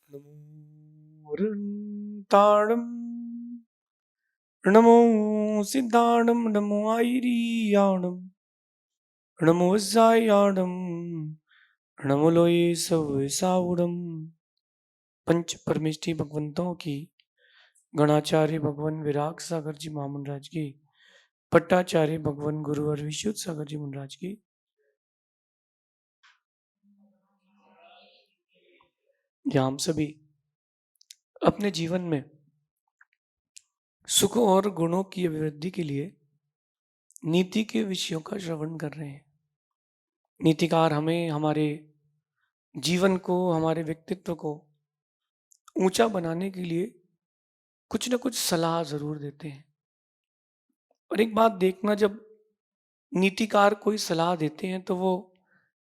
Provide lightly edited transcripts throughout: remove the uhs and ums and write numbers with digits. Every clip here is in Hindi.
नमो रन्ताणं नमो सिद्धाणं नमो आयरियाणं नमो सायाणं नमो लोये सवसावड़म। पंच परमेष्टि भगवंतों की, गणाचार्य भगवान विराग सागर जी महामंडराज की, पट्टाचार्य भगवान गुरुवर विशुद्ध सागर जी महाराज की, या हम सभी अपने जीवन में सुख और गुणों की अभिवृद्धि के लिए नीति के विषयों का श्रवण कर रहे हैं। नीतिकार हमें हमारे जीवन को, हमारे व्यक्तित्व को ऊंचा बनाने के लिए कुछ न कुछ सलाह जरूर देते हैं। और एक बात देखना, जब नीतिकार कोई सलाह देते हैं तो वो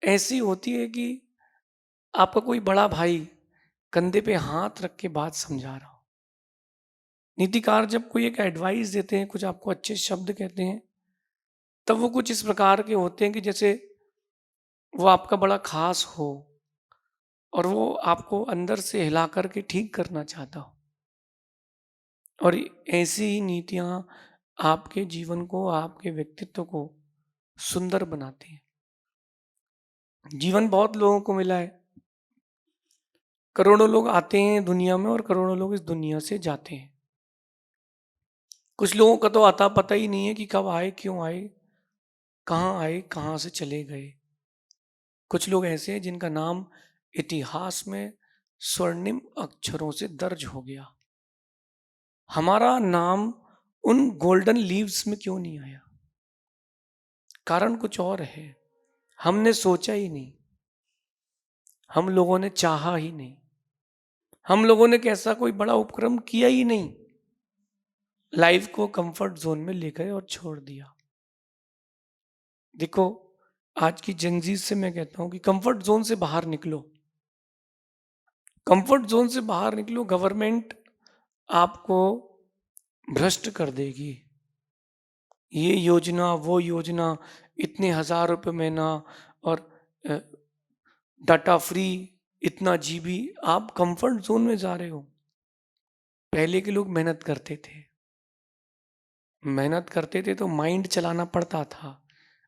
ऐसी होती है कि आपका कोई बड़ा भाई कंधे पे हाथ रख के बात समझा रहा हो। नीतिकार जब कोई एक एडवाइस देते हैं, कुछ आपको अच्छे शब्द कहते हैं, तब वो कुछ इस प्रकार के होते हैं कि जैसे वो आपका बड़ा खास हो और वो आपको अंदर से हिला करके ठीक करना चाहता हो। और ऐसी ही नीतियां आपके जीवन को, आपके व्यक्तित्व को सुंदर बनाती हैं। जीवन बहुत लोगों को मिला है। करोड़ों लोग आते हैं दुनिया में और करोड़ों लोग इस दुनिया से जाते हैं। कुछ लोगों का तो आता पता ही नहीं है कि कब आए, क्यों आए, कहाँ से चले गए। कुछ लोग ऐसे हैं जिनका नाम इतिहास में स्वर्णिम अक्षरों से दर्ज हो गया। हमारा नाम उन गोल्डन लीव्स में क्यों नहीं आया? कारण कुछ और है। हमने सोचा ही नहीं, हम लोगों ने चाहा ही नहीं, हम लोगों ने कैसा कोई बड़ा उपक्रम किया ही नहीं। लाइफ को कंफर्ट जोन में ले गए और छोड़ दिया। देखो, आज की जंजीर से मैं कहता हूं कि कंफर्ट जोन से बाहर निकलो। कंफर्ट जोन से बाहर निकलो। गवर्नमेंट आपको भ्रष्ट कर देगी। ये योजना, वो योजना, इतने हजार रुपए महीना और डाटा फ्री, इतना जीबी। आप कंफर्ट जोन में जा रहे हो। पहले के लोग मेहनत करते थे तो माइंड चलाना पड़ता था।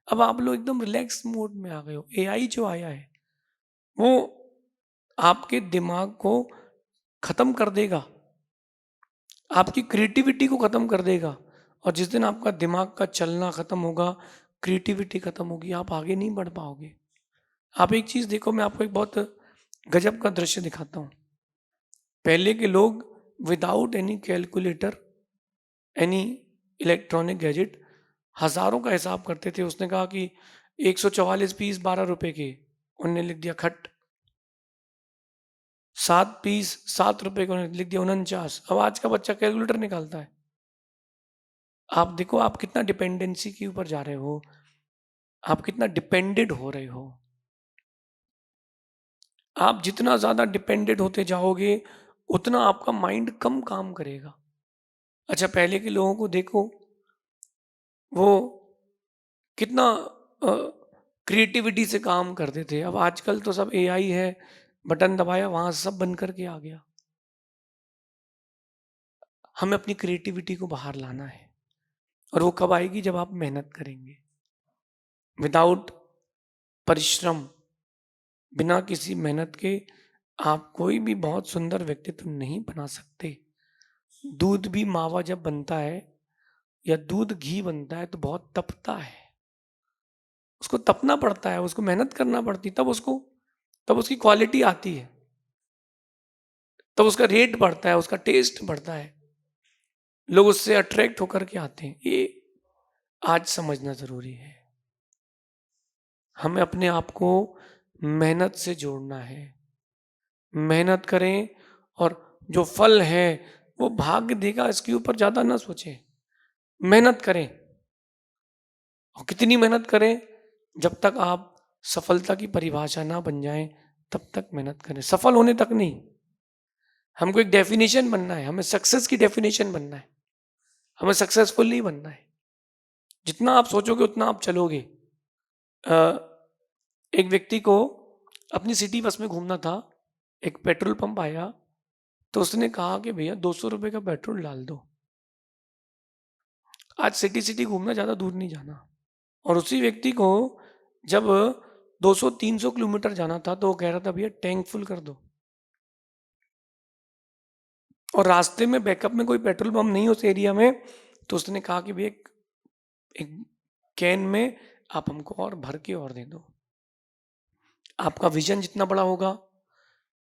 अब आप लोग एकदम रिलैक्स मोड में आ गए हो। एआई जो आया है वो आपके दिमाग को खत्म कर देगा, आपकी क्रिएटिविटी को खत्म कर देगा। और जिस दिन आपका दिमाग का चलना खत्म होगा, क्रिएटिविटी खत्म होगी, आप आगे नहीं बढ़ पाओगे। आप एक चीज देखो, मैं आपको एक बहुत गजब का दृश्य दिखाता हूँ। पहले के लोग without any calculator, any electronic gadget, हजारों का हिसाब करते थे। उसने कहा कि 144 पीस 12 रुपए के, उनने लिख दिया खट। 7 पीस 7 रुपए के, उन्होंने लिख दिया 49। अब आज का बच्चा कैलकुलेटर निकालता है। आप देखो, आप कितना डिपेंडेंसी के ऊपर जा रहे हो, आप कितना डिपेंडेड हो रहे हो। आप जितना ज्यादा डिपेंडेड होते जाओगे उतना आपका माइंड कम काम करेगा। अच्छा, पहले के लोगों को देखो, वो कितना क्रिएटिविटी से काम करते थे। अब आजकल तो सब एआई है, बटन दबाया वहां सब बन करके आ गया। हमें अपनी क्रिएटिविटी को बाहर लाना है। और वो कब आएगी? जब आप मेहनत करेंगे। विदाउट परिश्रम, बिना किसी मेहनत के आप कोई भी बहुत सुंदर व्यक्तित्व नहीं बना सकते। दूध भी मावा जब बनता है या दूध घी बनता है तो बहुत तपता है। उसको तपना पड़ता है, उसको मेहनत करना पड़ती, तब उसकी क्वालिटी आती है, तब उसका रेट बढ़ता है, उसका टेस्ट बढ़ता है, लोग उससे अट्रैक्ट होकर के आते हैं। ये आज समझना जरूरी है। हमें अपने आप को मेहनत से जोड़ना है। मेहनत करें और जो फल है वो भाग्य देगा, इसके ऊपर ज्यादा ना सोचें। मेहनत करें। और कितनी मेहनत करें? जब तक आप सफलता की परिभाषा ना बन जाएं तब तक मेहनत करें। सफल होने तक नहीं। हमको एक डेफिनेशन बनना है, हमें सक्सेस की डेफिनेशन बनना है, हमें सक्सेसफुल नहीं बनना है। जितना आप सोचोगे उतना आप चलोगे। एक व्यक्ति को अपनी सिटी बस में घूमना था। एक पेट्रोल पंप आया तो उसने कहा कि भैया 200 रुपए का पेट्रोल डाल दो। आज सिटी सिटी घूमना, ज्यादा दूर नहीं जाना। और उसी व्यक्ति को जब 200-300 किलोमीटर जाना था तो वो कह रहा था भैया टैंक फुल कर दो। और रास्ते में बैकअप में कोई पेट्रोल पंप नहीं उस एरिया में, तो उसने कहा कि भैया एक कैन में आप हमको और भर के और दे दो। आपका विजन जितना बड़ा होगा,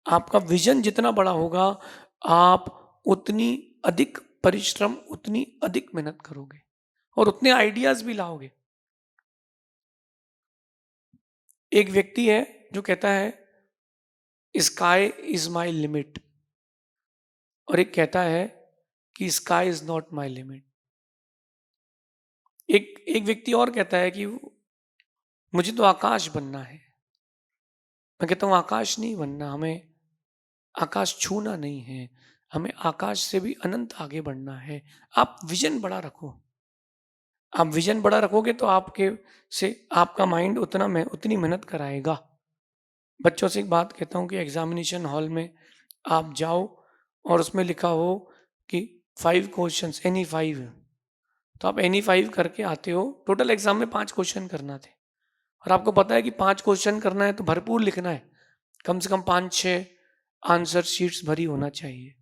आपका विजन जितना बड़ा होगा, आप उतनी अधिक परिश्रम, उतनी अधिक मेहनत करोगे और उतने आइडियाज भी लाओगे। एक व्यक्ति है जो कहता है स्काई इज माई लिमिट, और एक कहता है कि sky is not my limit. एक एक व्यक्ति और कहता है कि मुझे तो आकाश बनना है। मैं कहता हूं आकाश नहीं बनना, हमें आकाश छूना नहीं है, हमें आकाश से भी अनंत आगे बढ़ना है। आप विजन बड़ा रखो। आप विजन बड़ा रखोगे तो आपके से आपका माइंड उतनी मेहनत कराएगा। बच्चों से एक बात कहता हूँ कि एग्जामिनेशन हॉल में आप जाओ और उसमें लिखा हो कि 5 क्वेश्चंस, एनी 5, तो आप एनी 5 करके आते हो। टोटल एग्जाम में 5 क्वेश्चन करना थे और आपको पता है कि 5 क्वेश्चन करना है तो भरपूर लिखना है, कम से कम 5-6 आंसर शीट्स भरी होना चाहिए।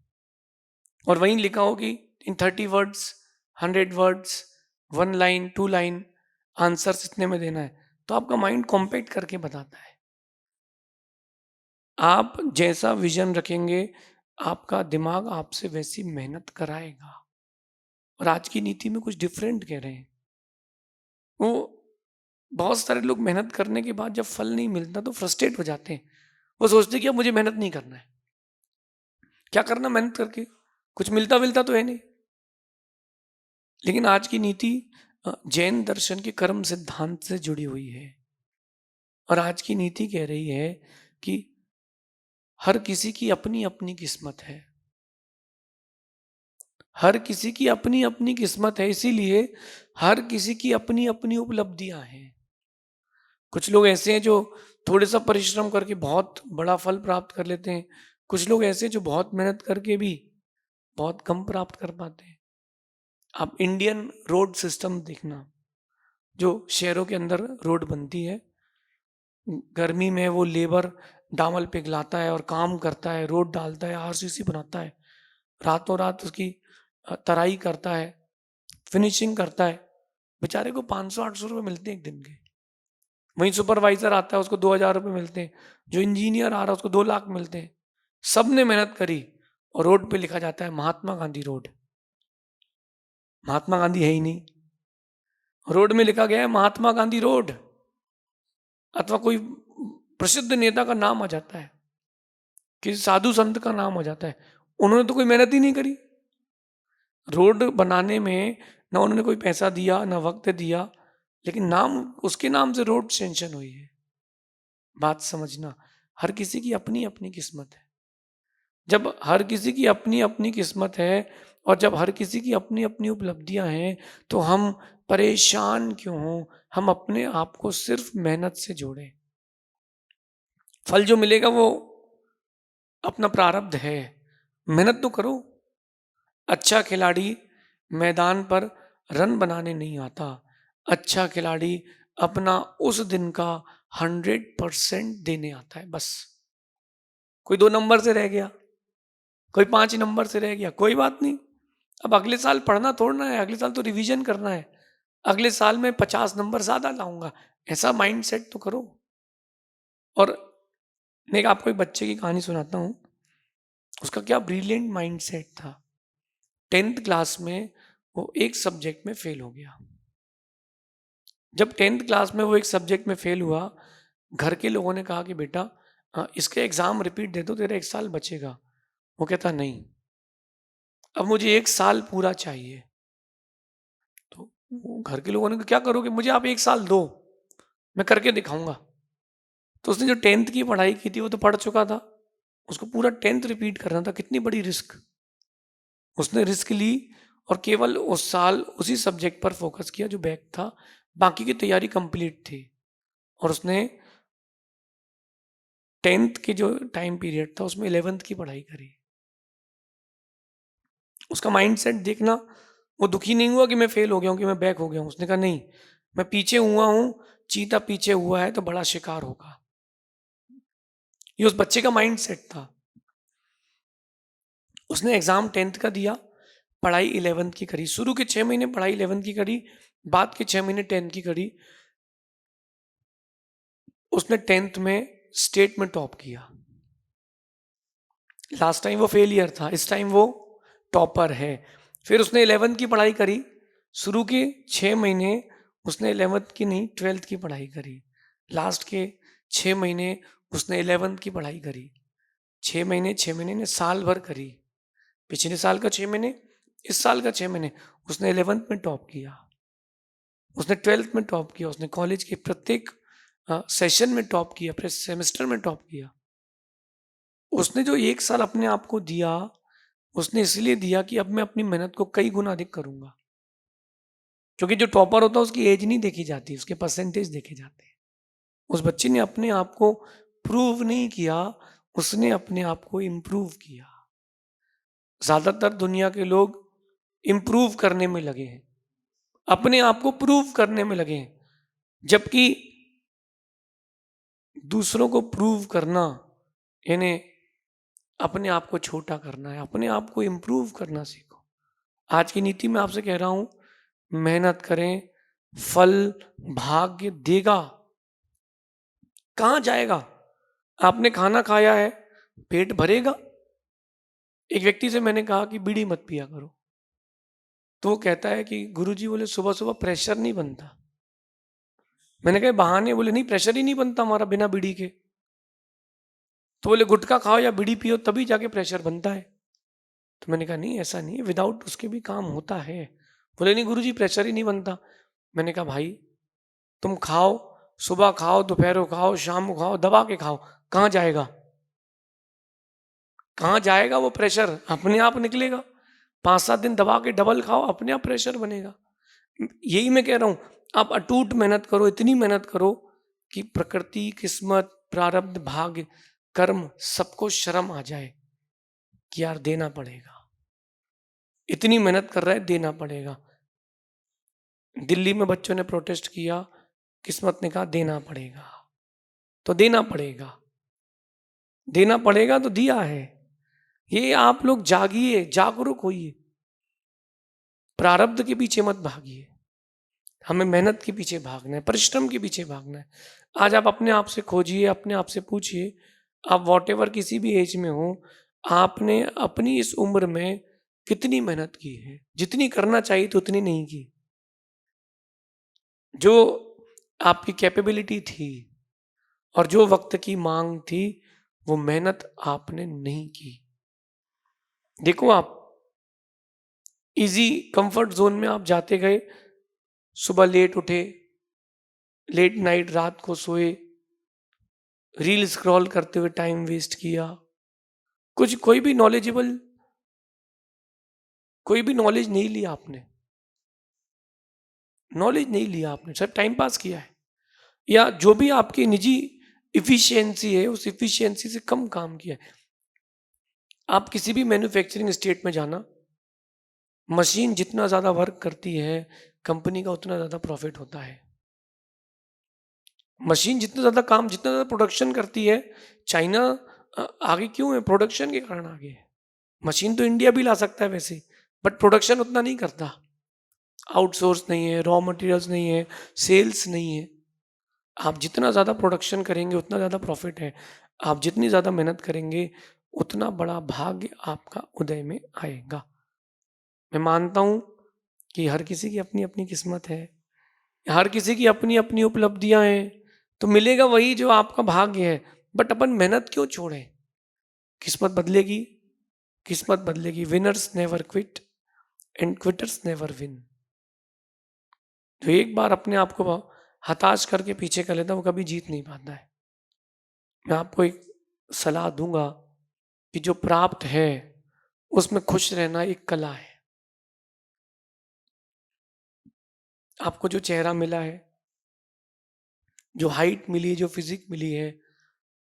और वहीं लिखा हो कि इन 30 words, 100 words, 1 line, 2 line answers इतने में देना है, तो आपका माइंड कॉम्पैक्ट करके बताता है। आप जैसा विजन रखेंगे, आपका दिमाग आपसे वैसी मेहनत कराएगा। और आज की नीति में कुछ डिफरेंट कह रहे हैं। वो बहुत सारे लोग मेहनत करने के बाद जब फल नहीं मिलता तो फ्रस्ट्रेट हो जाते हैं। वो सोचते हैं कि अब मुझे मेहनत नहीं करना है, क्या करना मेहनत करके, कुछ मिलता मिलता तो है नहीं। लेकिन आज की नीति जैन दर्शन के कर्म सिद्धांत से जुड़ी हुई है। और आज की नीति कह रही है कि हर किसी की अपनी अपनी किस्मत है। हर किसी की अपनी अपनी किस्मत है, इसीलिए हर किसी की अपनी अपनी उपलब्धियां हैं। कुछ लोग ऐसे हैं जो थोड़े सा परिश्रम करके बहुत बड़ा फल प्राप्त कर लेते हैं। कुछ लोग ऐसे हैं जो बहुत मेहनत करके भी बहुत कम प्राप्त कर पाते हैं। आप इंडियन रोड सिस्टम देखना, जो शहरों के अंदर रोड बनती है, गर्मी में वो लेबर डामल पिघलाता है और काम करता है, रोड डालता है, आरसीसी बनाता है, रातों रात उसकी तराई करता है, फिनिशिंग करता है। बेचारे को 500-800 रुपये मिलते हैं एक दिन के। वहीं सुपरवाइजर आता है, उसको 2000 रुपये मिलते हैं। जो इंजीनियर आ रहा है उसको 2 लाख मिलते हैं। सबने मेहनत करी और रोड पे लिखा जाता है महात्मा गांधी रोड। महात्मा गांधी है ही नहीं, रोड में लिखा गया है महात्मा गांधी रोड, अथवा कोई प्रसिद्ध नेता का नाम आ जाता है, किसी साधु संत का नाम हो जाता है। उन्होंने तो कोई मेहनत ही नहीं करी रोड बनाने में, ना उन्होंने कोई पैसा दिया ना वक्त दिया, लेकिन नाम, उसके नाम से रोड सेंशन हुई है। बात समझना, हर किसी की अपनी अपनी किस्मत है। जब हर किसी की अपनी अपनी किस्मत है और जब हर किसी की अपनी अपनी उपलब्धियां हैं, तो हम परेशान क्यों हों? हम अपने आप को सिर्फ मेहनत से जोड़ें। फल जो मिलेगा वो अपना प्रारब्ध है, मेहनत तो करो। अच्छा खिलाड़ी मैदान पर रन बनाने नहीं आता, अच्छा खिलाड़ी अपना उस दिन का 100% देने आता है। बस कोई 2 नंबर से रह गया, कोई 5 नंबर से रह गया, कोई बात नहीं। अब अगले साल पढ़ना थोड़ना है, अगले साल तो रिवीजन करना है। अगले साल में 50 नंबर ज्यादा लाऊंगा, ऐसा माइंड सेट तो करो। और मैं आपको एक बच्चे की कहानी सुनाता हूँ, उसका क्या ब्रिलियंट माइंड सेट था। 10th क्लास में वो एक सब्जेक्ट में फेल हो गया। जब 10th क्लास में वो एक सब्जेक्ट में फेल हुआ, घर के लोगों ने कहा कि बेटा इसके एग्जाम रिपीट दे दो, तेरा 1 साल बचेगा। वो कहता नहीं, अब मुझे 1 साल पूरा चाहिए। तो वो घर के लोगों ने कहा क्या करोगे? मुझे आप 1 साल दो, मैं करके दिखाऊंगा। तो उसने जो 10th की पढ़ाई की थी वो तो पढ़ चुका था, उसको पूरा 10th रिपीट करना था। कितनी बड़ी रिस्क, उसने रिस्क ली और केवल उस साल उसी सब्जेक्ट पर फोकस किया जो बैक था, बाकी की तैयारी कंप्लीट थी। और उसने 10th के जो टाइम पीरियड था उसमें 11th की पढ़ाई करी। उसका माइंडसेट देखना, वो दुखी नहीं हुआ कि मैं फेल हो गया हूँ, कि मैं बैक हो गया हूँ। उसने कहा नहीं, मैं पीछे हुआ हूँ, चीता पीछे हुआ है तो बड़ा शिकार होगा। ये उस बच्चे का माइंडसेट था। उसने एग्जाम 10th का दिया, पढ़ाई 11th की करी। शुरू के 6 महीने पढ़ाई 11th की करी, बाद के 6 महीने 10th की करी। उसने 10th में स्टेट में टॉप किया। लास्ट टाइम वो फेलियर था, इस टाइम वो टॉपर है। फिर उसने 11th की पढ़ाई करी। शुरू के 6 महीने उसने 11th की नहीं 12th की पढ़ाई करी। लास्ट के 6 महीने उसने 11th की पढ़ाई करी। 6 महीने ने साल भर करी। पिछले साल का 6 महीने, इस साल का 6 महीने उसने 11th में टॉप किया। उसने 12th में टॉप किया। उसने कॉलेज के प्रत्येक सेशन में टॉप किया, फिर सेमेस्टर में टॉप किया। उसने जो 1 साल अपने आप को दिया, उसने इसलिए दिया कि अब मैं अपनी मेहनत को कई गुना अधिक करूंगा। क्योंकि जो टॉपर होता है उसकी एज नहीं देखी जाती, उसके परसेंटेज देखे जाते हैं। उस बच्चे ने अपने आप को प्रूव नहीं किया, उसने अपने आप को इम्प्रूव किया। ज्यादातर दुनिया के लोग इम्प्रूव करने में लगे हैं, अपने आप को प्रूव करने में लगे हैं, जबकि दूसरों को प्रूव करना यानी अपने आप को छोटा करना है। अपने आप को इम्प्रूव करना सीखो। आज की नीति में आपसे कह रहा हूं, मेहनत करें, फल भाग्य देगा। कहां जाएगा? आपने खाना खाया है, पेट भरेगा। एक व्यक्ति से मैंने कहा कि बीड़ी मत पिया करो, तो वो कहता है कि गुरुजी बोले सुबह सुबह प्रेशर नहीं बनता। मैंने कहा बहाने। बोले नहीं, प्रेशर ही नहीं बनता हमारा बिना बीड़ी के। तो बोले गुटखा खाओ या बीड़ी पियो तभी जाके प्रेशर बनता है। तो मैंने कहा नहीं, ऐसा नहीं है, विदाउट उसके भी काम होता है। बोले नहीं गुरुजी प्रेशर ही नहीं बनता। मैंने कहा भाई तुम खाओ, सुबह खाओ, दोपहर को खाओ, शाम को खाओ, दबा के खाओ, कहां जाएगा? कहां जाएगा वो प्रेशर? अपने आप निकलेगा। 5-7 दिन दबा के डबल खाओ, अपने आप प्रेशर बनेगा। यही मैं कह रहा हूं, आप अटूट मेहनत करो, इतनी मेहनत करो कि प्रकृति, किस्मत, प्रारब्ध, भाग्य, कर्म सबको शर्म आ जाए कि यार देना पड़ेगा। इतनी मेहनत कर रहा है, देना पड़ेगा। दिल्ली में बच्चों ने प्रोटेस्ट किया, किस्मत ने कहा देना पड़ेगा, तो देना पड़ेगा। देना पड़ेगा तो दिया है। ये आप लोग जागिए, जागरूक होइए, प्रारब्ध के पीछे मत भागिए। हमें मेहनत के पीछे भागना है, परिश्रम के पीछे भागना है। आज आप अपने आप से खोजिए, अपने आप से पूछिए, आप वॉट एवर किसी भी एज में हो, आपने अपनी इस उम्र में कितनी मेहनत की है? जितनी करना चाहिए तो उतनी नहीं की। जो आपकी कैपेबिलिटी थी और जो वक्त की मांग थी, वो मेहनत आपने नहीं की। देखो आप इजी कंफर्ट जोन में आप जाते गए, सुबह लेट उठे, लेट नाइट रात को सोए, रील स्क्रॉल करते हुए टाइम वेस्ट किया, कुछ कोई भी नॉलेज नहीं लिया आपने। नॉलेज नहीं लिया आपने, सब टाइम पास किया है। या जो भी आपकी निजी इफिशियंसी है, उस इफिशियंसी से कम काम किया है। आप किसी भी मैन्युफैक्चरिंग स्टेट में जाना, मशीन जितना ज्यादा वर्क करती है, कंपनी का उतना ज्यादा प्रॉफिट होता है। मशीन जितना ज्यादा काम, जितना ज्यादा प्रोडक्शन करती है, चाइना आगे क्यों है? प्रोडक्शन के कारण आगे है। मशीन तो इंडिया भी ला सकता है वैसे, बट प्रोडक्शन उतना नहीं करता। आउटसोर्स नहीं है, रॉ मटेरियल्स नहीं है, सेल्स नहीं है। आप जितना ज़्यादा प्रोडक्शन करेंगे उतना ज़्यादा प्रॉफिट है। आप जितनी ज़्यादा मेहनत करेंगे उतना बड़ा भाग्य आपका उदय में आएगा। मैं मानता हूँ कि हर किसी की अपनी अपनी किस्मत है, हर किसी की अपनी अपनी उपलब्धियां हैं, तो मिलेगा वही जो आपका भाग्य है। बट अपन मेहनत क्यों छोड़ें? किस्मत बदलेगी, किस्मत बदलेगी। Winners never quit and quitters never win. जो एक बार अपने आप को हताश करके पीछे कर लेता है, वो कभी जीत नहीं पाता है। मैं आपको एक सलाह दूंगा कि जो प्राप्त है उसमें खुश रहना एक कला है। आपको जो चेहरा मिला है, जो हाइट मिली है, जो फिजिक मिली है,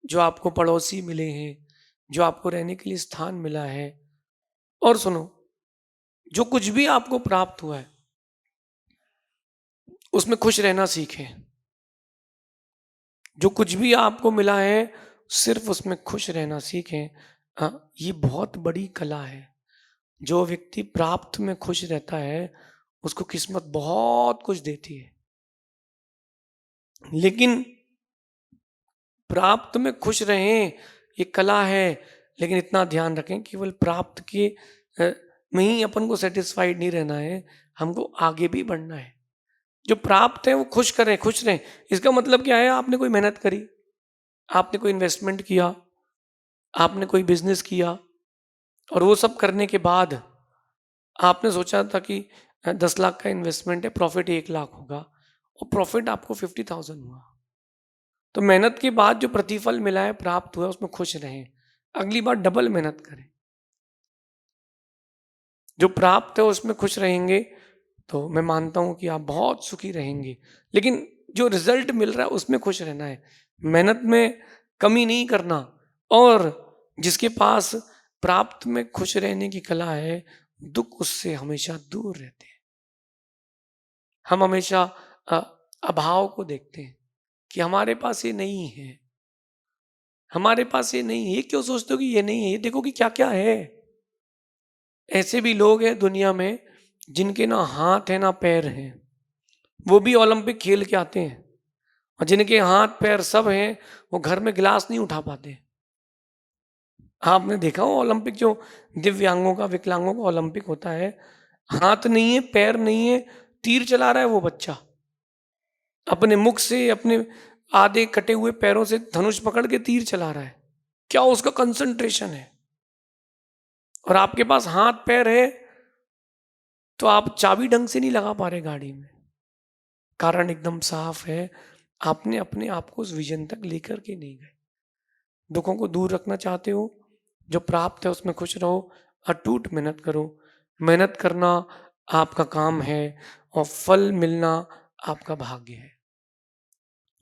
जो आपको पड़ोसी मिले हैं, जो आपको रहने के लिए स्थान मिला है। और सुनो, जो कुछ भी आपको प्राप्त हुआ है, उसमें खुश रहना सीखें। जो कुछ भी आपको मिला है, सिर्फ उसमें खुश रहना सीखें। ये बहुत बड़ी कला है। जो व्यक्ति प्राप्त में खुश रहता है, उसको किस्मत बहुत कुछ देती है। लेकिन प्राप्त में खुश रहें, ये कला है, लेकिन इतना ध्यान रखें केवल प्राप्त के अ, में ही अपन को सेटिस्फाइड नहीं रहना है, हमको आगे भी बढ़ना है। जो प्राप्त है वो खुश करें, खुश रहें। इसका मतलब क्या है? आपने कोई मेहनत करी, आपने कोई इन्वेस्टमेंट किया, आपने कोई बिजनेस किया, और वो सब करने के बाद आपने सोचा था कि 10 लाख का इन्वेस्टमेंट है, प्रॉफिट 1 लाख होगा, और प्रॉफिट आपको 50,000 हुआ। तो मेहनत के बाद जो प्रतिफल मिला है, प्राप्त हुआ है, उसमें खुश रहें। अगली बार डबल मेहनत करें। जो प्राप्त है उसमें खुश रहेंगे, तो मैं मानता हूं कि आप बहुत सुखी रहेंगे। लेकिन जो रिजल्ट मिल रहा है उसमें खुश रहना है, मेहनत में कमी नहीं करना। और जिसके पास प्राप्त में खुश रहने की कला है, दुख उससे हमेशा दूर रहते हैं। हम हमेशा अ, अभाव को देखते हैं कि हमारे पास ये नहीं है, हमारे पास ये नहीं है। ये क्यों सोचते हो कि ये नहीं है? ये देखो कि क्या क्या है। ऐसे भी लोग हैं दुनिया में जिनके ना हाथ है ना पैर हैं, वो भी ओलंपिक खेल के आते हैं। और जिनके हाथ पैर सब हैं, वो घर में गिलास नहीं उठा पाते। आपने देखा हो ओलंपिक, जो दिव्यांगों का, विकलांगों का ओलंपिक होता है, हाथ नहीं है, पैर नहीं है, तीर चला रहा है वो बच्चा, अपने मुख से, अपने आधे कटे हुए पैरों से धनुष पकड़ के तीर चला रहा है। क्या उसका कंसंट्रेशन है! और आपके पास हाथ पैर है, तो आप चाबी ढंग से नहीं लगा पा रहे गाड़ी में। कारण एकदम साफ है, आपने अपने आप को उस विजन तक लेकर के नहीं गए। दुखों को दूर रखना चाहते हो, जो प्राप्त है उसमें खुश रहो, अटूट मेहनत करो। मेहनत करना आपका काम है, और फल मिलना आपका भाग्य है।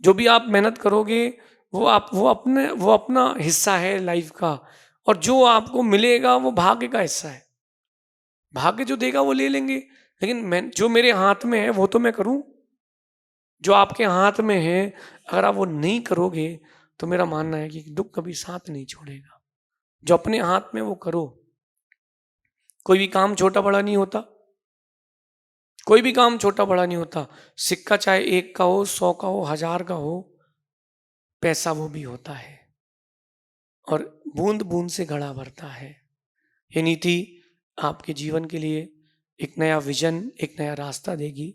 जो भी आप मेहनत करोगे, वो अपना हिस्सा है लाइफ का, और जो आपको मिलेगा वो भाग्य का हिस्सा है। भाग्य जो देगा वो ले लेंगे, लेकिन मैं, जो मेरे हाथ में है वो तो मैं करूं। जो आपके हाथ में है, अगर आप वो नहीं करोगे, तो मेरा मानना है कि दुख कभी साथ नहीं छोड़ेगा। जो अपने हाथ में वो करो। कोई भी काम छोटा बड़ा नहीं होता, कोई भी काम छोटा बड़ा नहीं होता। सिक्का चाहे 1 का हो, 100 का हो, 1000 का हो, पैसा वो भी होता है, और बूंद बूंद से घड़ा भरता है। ये नीति आपके जीवन के लिए एक नया विजन, एक नया रास्ता देगी।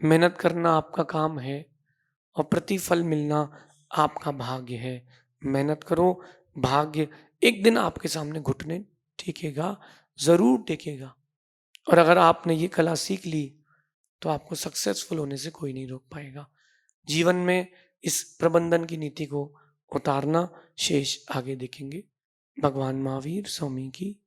मेहनत करना आपका काम है, और प्रतिफल मिलना आपका भाग्य है। मेहनत करो, भाग्य एक दिन आपके सामने घुटने टेकेगा, जरूर टेकेगा। और अगर आपने ये कला सीख ली, तो आपको सक्सेसफुल होने से कोई नहीं रोक पाएगा। जीवन में इस प्रबंधन की नीति को उतारना, शेष आगे देखेंगे। भगवान महावीर स्वामी की